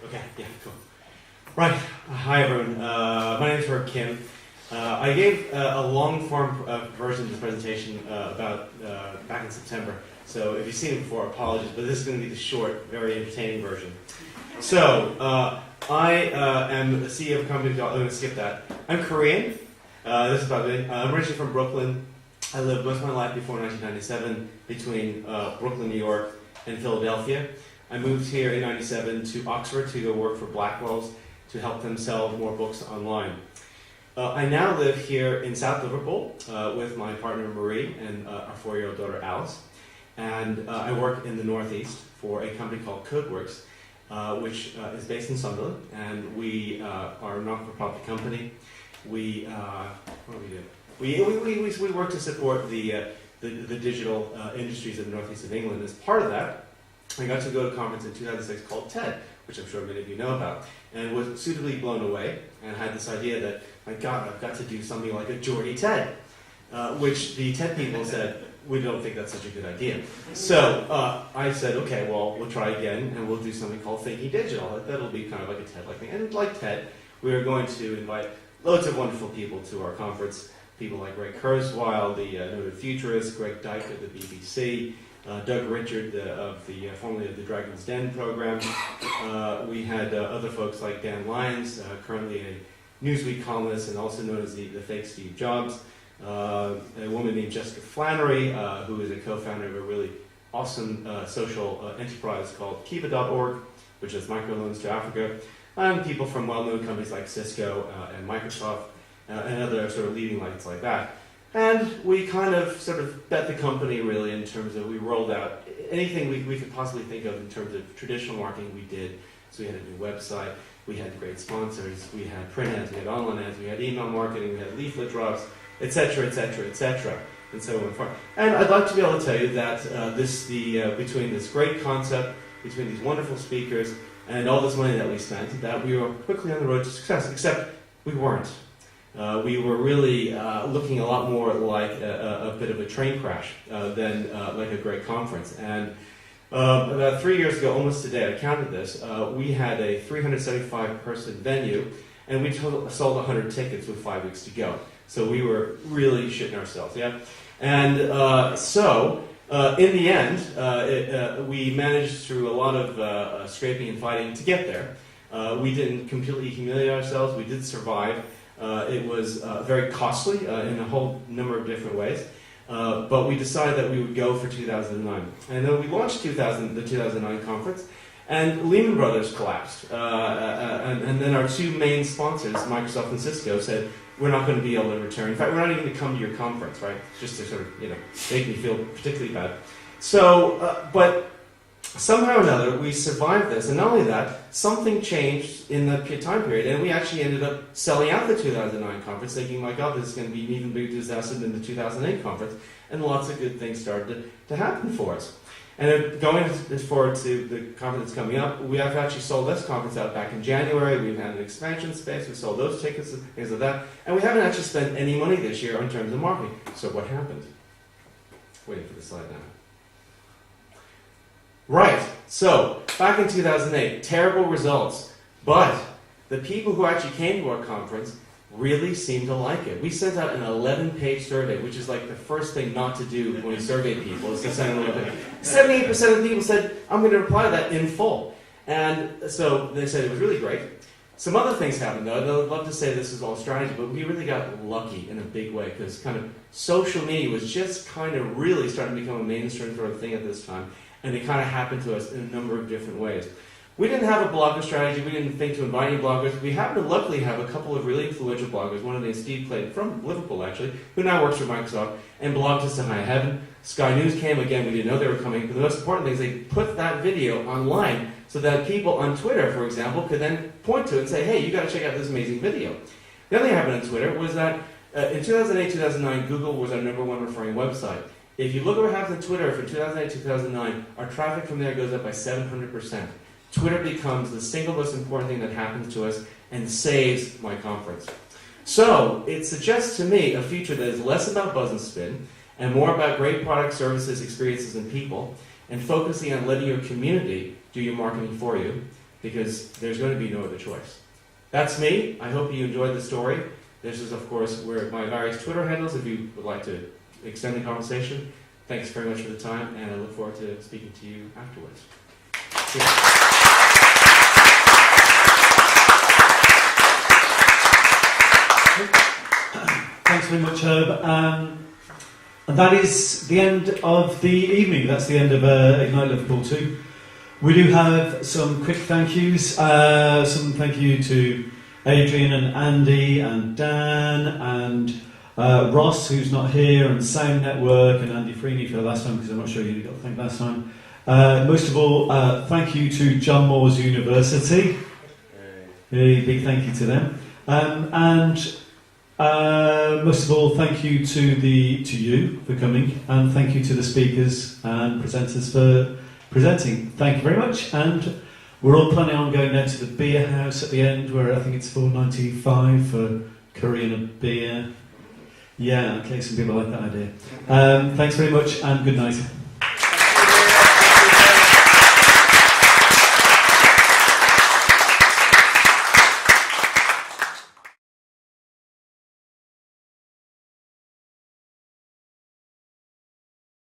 Okay, yeah, cool. Right, hi everyone. My name is Herb Kim. I gave a long-form version of the presentation back in September. So if you've seen it before, apologies, but this is going to be the short, very entertaining version. So I am the CEO of a company. I'm going to skip that. I'm Korean. This is about me. I'm originally from Brooklyn. I lived most of my life before 1997 between Brooklyn, New York, and Philadelphia. I moved here in 97 to Oxford to go work for Blackwell's to help them sell more books online. I now live here in South Liverpool with my partner Marie and our 4-year-old daughter Alice. And I work in the Northeast for a company called Codeworks, which is based in Sunderland. And we are a not-for-profit company. What do we do? We work to support the digital industries in the Northeast of England. As part of that, I got to go to a conference in 2006 called TED, which I'm sure many of you know about, and was suitably blown away, and had this idea that, my God, I've got to do something like a Geordie TED, which the TED people said, we don't think that's such a good idea. So I said, okay, well, we'll try again, and we'll do something called Thinking Digital. That'll be kind of like a TED-like thing. And like TED, we are going to invite loads of wonderful people to our conference, people like Ray Kurzweil, the noted futurist, Greg Dyke of the BBC, Doug Richard, formerly of the Dragon's Den program. We had other folks like Dan Lyons, currently a Newsweek columnist and also known as the fake Steve Jobs. A woman named Jessica Flannery, who is a co-founder of a really awesome social enterprise called Kiva.org, which is microloans to Africa. And people from well-known companies like Cisco and Microsoft and other sort of leading lights like that. And we kind of sort of bet the company really in terms of we rolled out anything we could possibly think of in terms of traditional marketing we did. So we had a new website, we had great sponsors, we had print ads, we had online ads, we had email marketing, we had leaflet drops, etc., etc., etc., and so on. And I'd like to be able to tell you that between this great concept, between these wonderful speakers, and all this money that we spent, that we were quickly on the road to success, except we weren't. We were really looking a lot more like a bit of a train crash than like a great conference. And about 3 years ago, almost today, I counted this, we had a 375-person venue, and we sold 100 tickets with 5 weeks to go. So we were really shitting ourselves, yeah? And so, in the end, we managed through a lot of scraping and fighting to get there. We didn't completely humiliate ourselves, we did survive. It was very costly in a whole number of different ways, but we decided that we would go for 2009. And then we launched the 2009 conference, and Lehman Brothers collapsed. And then our two main sponsors, Microsoft and Cisco, said, we're not going to be able to return. In fact, we're not even going to come to your conference, right? Just to sort of, make me feel particularly bad. So, but somehow or another, we survived this, and not only that, something changed in that time period, and we actually ended up selling out the 2009 conference, thinking, my God, this is going to be an even bigger disaster than the 2008 conference, and lots of good things started to happen for us. And going forward to the conference that's coming up, we have actually sold this conference out back in January. We've had an expansion space, we sold those tickets and things like that, and we haven't actually spent any money this year in terms of marketing. So what happened? Waiting for the slide now. Right, so back in 2008, terrible results, but the people who actually came to our conference really seemed to like it. We sent out an 11-page survey, which is like the first thing not to do when you survey people, is to send an 11-page. 78% of the people said, I'm going to reply to that in full. And so they said it was really great. Some other things happened, though, and I'd love to say this is all strategy, but we really got lucky in a big way, because kind of social media was just kind of really starting to become a mainstream sort of thing at this time. And it kind of happened to us in a number of different ways. We didn't have a blogger strategy. We didn't think to invite any bloggers. We happen to luckily have a couple of really influential bloggers. One of them is Steve Clayton from Liverpool, actually, who now works for Microsoft and blogged us to high heaven. Sky News came again. We didn't know they were coming. But the most important thing is they put that video online so that people on Twitter, for example, could then point to it and say, hey, you got to check out this amazing video. The other thing that happened on Twitter was that in 2008, 2009, Google was our #1 referring website. If you look at what happened on Twitter from 2008 to 2009, our traffic from there goes up by 700%. Twitter becomes the single most important thing that happens to us and saves my conference. So it suggests to me a future that is less about buzz and spin and more about great products, services, experiences, and people, and focusing on letting your community do your marketing for you. because there's going to be no other choice. That's me. I hope you enjoyed the story. This is, of course, where my various Twitter handles, if you would like to extend the conversation. Thanks very much for the time, and I look forward to speaking to you afterwards. Thanks very much, Herb. And that is the end of the evening. That's the end of Ignite Liverpool 2. We do have some quick thank yous. Some thank you to Adrian and Andy and Dan and Ross, who's not here, and Sound Network, and Andy Freeney for the last time, because I'm not sure you got to thank last time. Most of all, thank you to John Moores University. A big thank you to them. And most of all, thank you to you for coming, and thank you to the speakers and presenters for presenting. Thank you very much. And we're all planning on going down to the beer house at the end, where I think it's $4.95 for curry and a beer. Yeah, okay, some people like that idea. Thanks very much, and good night.